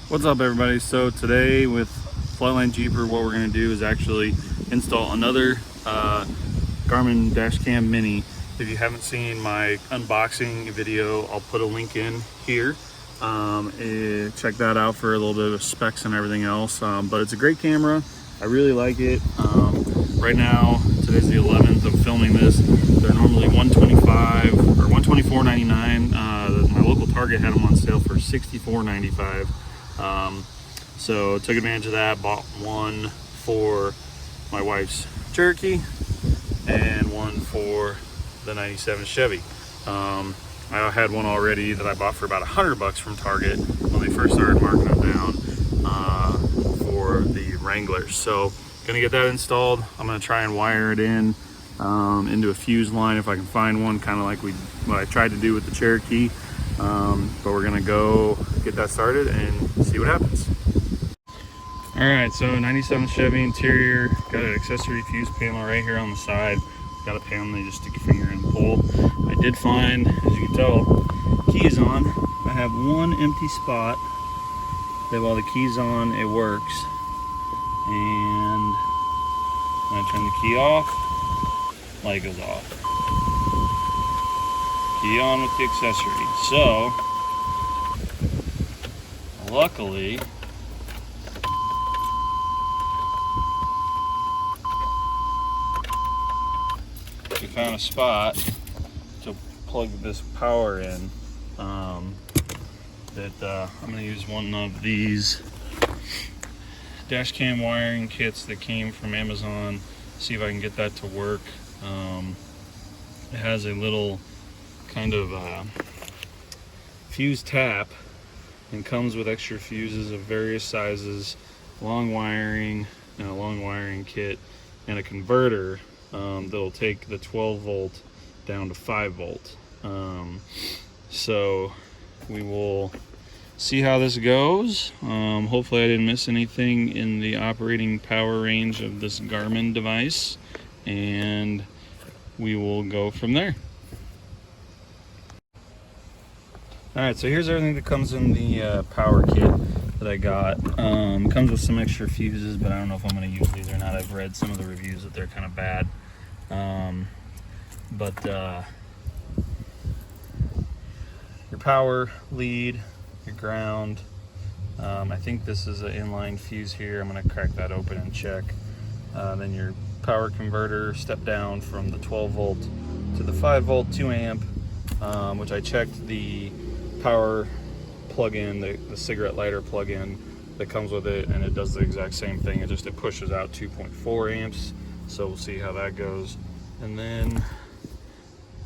What's up, everybody? So today with Flightline Jeeper, what we're going to do is actually install another Garmin dash cam mini. If you haven't seen my unboxing video, I'll put a link in here. Check that out for a little bit of specs and everything else. But it's a great camera. I really like it. Right now, today's the 11th of filming this. They're normally $125 or $124.99. My local Target had them on sale for $64.95. So took advantage of that, bought one for my wife's Cherokee and one for the 97 Chevy. I had one already that I bought for about $100 from Target when they first started marking them down for the Wranglers. So gonna get that installed. I'm gonna try and wire it in into a fuse line if I can find one, kind of like what I tried to do with the Cherokee. But we're gonna go get that started and see what happens. All right, so 97 Chevy interior, got an accessory fuse panel right here on the side. Got a panel that you just stick your finger in and pull. I did find, as you can tell, keys on. I have one empty spot that while the key's on, it works. And when I turn the key off, light goes off. Key on with the accessory. So, luckily, we found a spot to plug this power in. I'm going to use one of these dash cam wiring kits that came from Amazon. See if I can get that to work. It has a little kind of fuse tap and comes with extra fuses of various sizes, long wiring, and a long wiring kit, and a converter that'll take the 12 volt down to 5 volt. So we will see how this goes. Hopefully I didn't miss anything in the operating power range of this Garmin device, and we will go from there. All right, so here's everything that comes in the power kit that I got. Comes with some extra fuses, but I don't know if I'm going to use these or not. I've read some of the reviews that they're kind of bad. Your power lead, your ground. I think this is an inline fuse here. I'm going to crack that open and check. Then your power converter, step down from the 12 volt to the 5 volt 2 amp, which I checked the power plug-in, the cigarette lighter plug-in that comes with it, and it does the exact same thing. It pushes out 2.4 amps. So we'll see how that goes. And then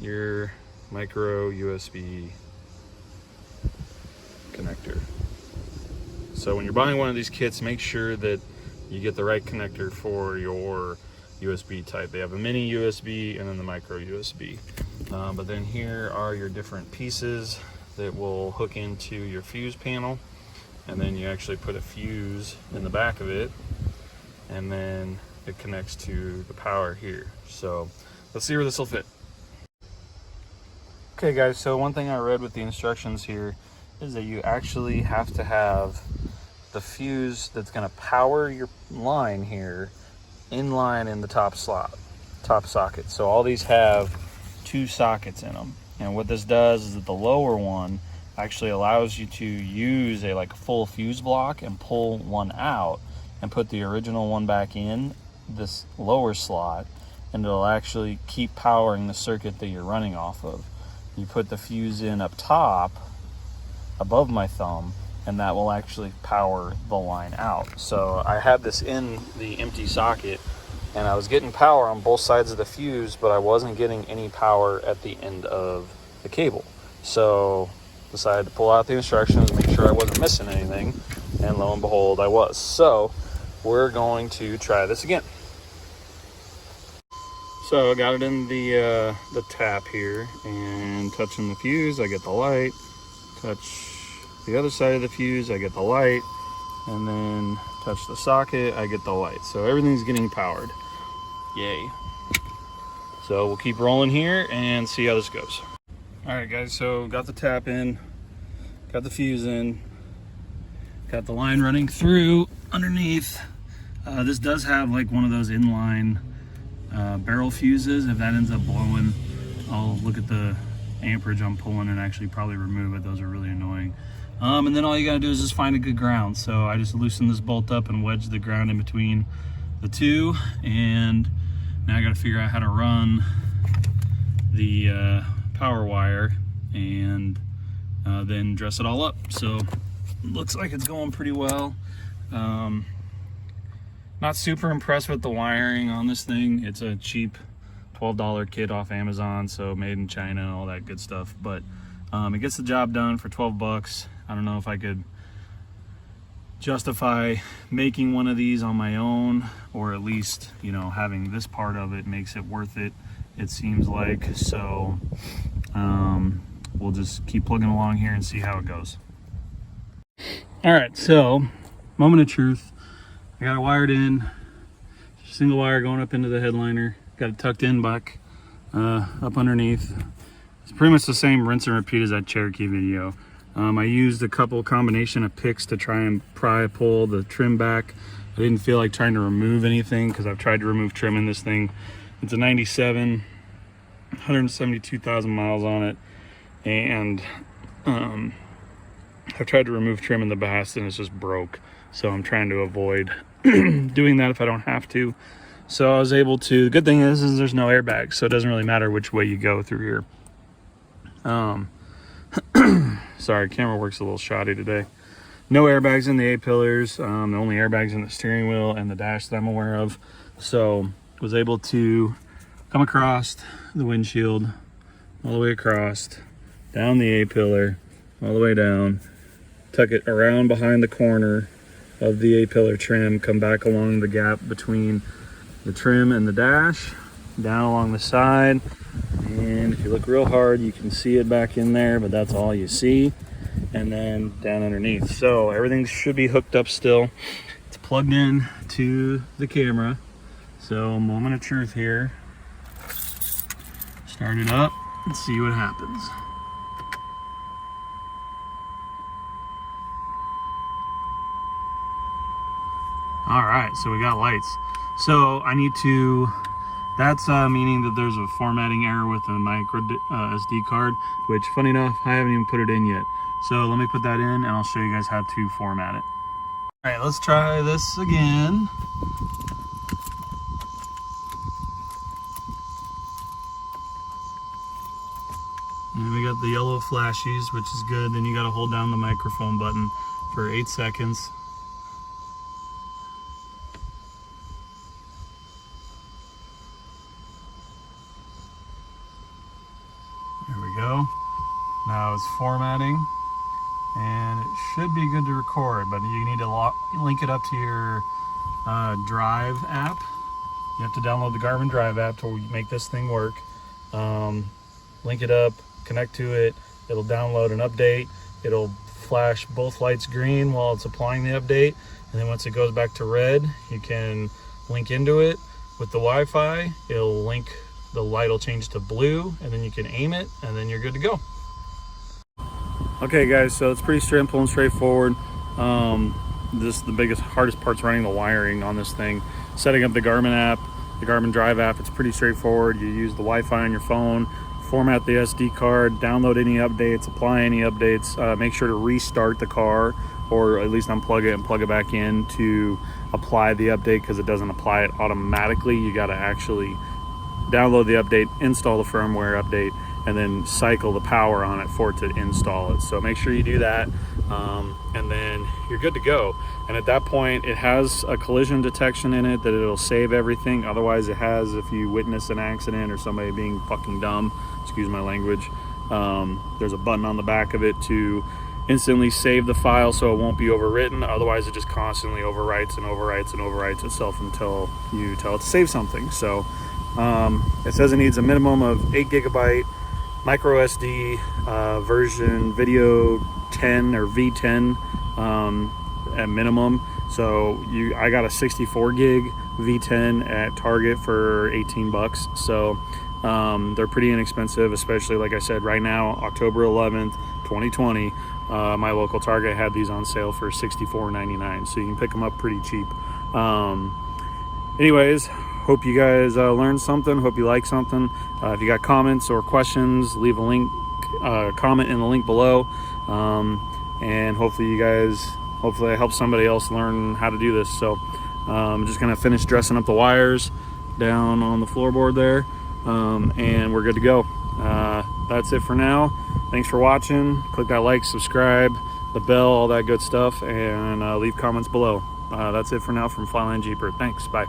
your micro USB connector. So when you're buying one of these kits, make sure that you get the right connector for your USB type. They have a mini USB and then the micro USB. But then here are your different pieces that will hook into your fuse panel. And then you actually put a fuse in the back of it, and then it connects to the power here. So let's see where this will fit. Okay guys, so one thing I read with the instructions here is that you actually have to have the fuse that's going to power your line here in line in the top socket. So all these have 2 sockets in them, and what this does is that the lower one actually allows you to use a full fuse block and pull one out and put the original one back in this lower slot, and it'll actually keep powering the circuit that you're running off of. You put the fuse in up top above my thumb, and that will actually power the line out. So I had this in the empty socket, and I was getting power on both sides of the fuse, but I wasn't getting any power at the end of the cable. So decided to pull out the instructions, make sure I wasn't missing anything, and lo and behold, I was. So we're going to try this again. So I got it in the tap here, and touching the fuse, I get the light. Touch the other side of the fuse, I get the light, and then touch the socket, I get the light. So everything's getting powered. Yay. So we'll keep rolling here and see how this goes. All right guys, so got the tap in, got the fuse in, Got the line running through underneath. This does have like one of those inline barrel fuses. If that ends up blowing, I'll look at the amperage I'm pulling and actually probably remove it. Those are really annoying. And then all you gotta do is just find a good ground. So I just loosen this bolt up and wedge the ground in between the two, and now I gotta figure out how to run the power wire and then dress it all up. So looks like it's going pretty well. Not super impressed with the wiring on this thing. It's a cheap $12 kit off Amazon, so made in China and all that good stuff, but it gets the job done for 12 bucks. I don't know if I could justify making one of these on my own, or at least, you know, having this part of it makes it worth it, it seems like. So we'll just keep plugging along here and see how it goes. All right, so moment of truth. I got it wired in, single wire going up into the headliner, got it tucked in back up underneath. It's pretty much the same rinse and repeat as that Cherokee video. I used a couple combination of picks to try and pull the trim back. I didn't feel like trying to remove anything because I've tried to remove trim in this thing. It's a 97, 172,000 miles on it, and I've tried to remove trim in the past and it's just broke. So I'm trying to avoid doing that if I don't have to. So I was able to, the good thing is there's no airbags, so it doesn't really matter which way you go through here. Sorry, camera works a little shoddy today. No airbags in the A-pillars, the only airbags in the steering wheel and the dash that I'm aware of. So was able to come across the windshield, all the way across, down the A-pillar, all the way down, tuck it around behind the corner of the A-pillar trim, come back along the gap between the trim and the dash, down along the side, and if you look real hard you can see it back in there, but that's all you see, and then down underneath. So everything should be hooked up still. It's plugged in to the camera. So moment of truth here. Start it up and see what happens. All right, so we got lights. So I need to, that's meaning that there's a formatting error with a micro SD card, which funny enough, I haven't even put it in yet. So let me put that in and I'll show you guys how to format it. All right, let's try this again. And we got the yellow flashies, which is good. Then you gotta hold down the microphone button for 8 seconds. There we go. Now it's formatting, and it should be good to record, but you need to link it up to your Drive app. You have to download the Garmin Drive app to make this thing work. Link it up, connect to it, it'll download an update, it'll flash both lights green while it's applying the update, and then once it goes back to red, you can link into it with the Wi-Fi. It'll link, the light will change to blue, and then you can aim it, and then you're good to go. Okay guys, so it's pretty simple and straightforward. The hardest part's running the wiring on this thing. Setting up the Garmin app, the Garmin Drive app, it's pretty straightforward. You use the Wi-Fi on your phone, format the SD card, download any updates, apply any updates, make sure to restart the car, or at least unplug it and plug it back in to apply the update, because it doesn't apply it automatically. You got to actually download the update, install the firmware update, and then cycle the power on it for it to install it. So make sure you do that, and then you're good to go. And at that point, it has a collision detection in it that it'll save everything. Otherwise, it has, if you witness an accident or somebody being fucking dumb, excuse my language, there's a button on the back of it to instantly save the file so it won't be overwritten. Otherwise, it just constantly overwrites and overwrites and overwrites itself until you tell it to save something. So it says it needs a minimum of 8 gigabyte micro SD version video 10 or V10 at minimum. So I got a 64 gig V10 at Target for 18 bucks. So they're pretty inexpensive, especially like I said right now, October 11th, 2020. My local Target had these on sale for $64.99, so you can pick them up pretty cheap. Anyways, hope you guys learned something. Hope you like something. If you got comments or questions, leave a link, comment in the link below, and hopefully I help somebody else learn how to do this. So I'm just gonna finish dressing up the wires down on the floorboard there, and we're good to go. That's it for now. Thanks for watching. Click that like, subscribe, the bell, all that good stuff, and leave comments below. That's it for now from Flyline Jeeper. Thanks, bye.